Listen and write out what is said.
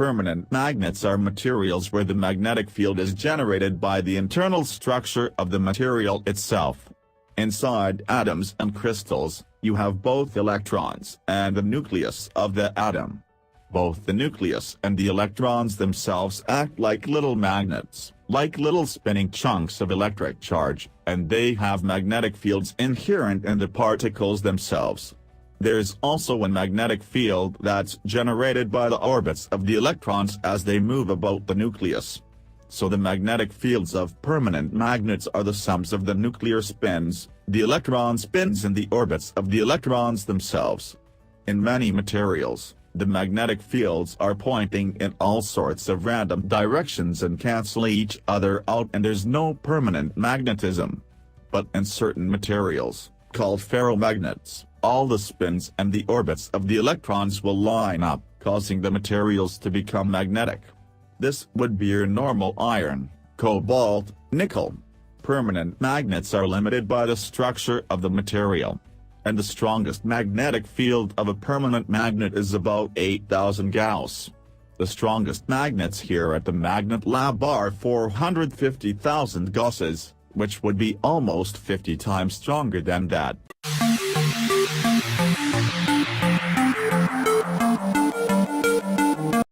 Permanent magnets are materials where the magnetic field is generated by the internal structure of the material itself. Inside atoms and crystals, you have both electrons and the nucleus of the atom. Both the nucleus and the electrons themselves act like little magnets, like little spinning chunks of electric charge, and they have magnetic fields inherent in the particles themselves. There's also a magnetic field that's generated by the orbits of the electrons as they move about the nucleus. So the magnetic fields of permanent magnets are the sums of the nuclear spins, the electron spins and the orbits of the electrons themselves. In many materials, the magnetic fields are pointing in all sorts of random directions and cancel each other out, and there's no permanent magnetism. But in certain materials, called ferromagnets, all the spins and the orbits of the electrons will line up, causing the materials to become magnetic. This would be your normal iron, cobalt, nickel. Permanent magnets are limited by the structure of the material. And the strongest magnetic field of a permanent magnet is about 8,000 Gauss. The strongest magnets here at the Magnet Lab are 450,000 Gausses, which would be almost 50 times stronger than that.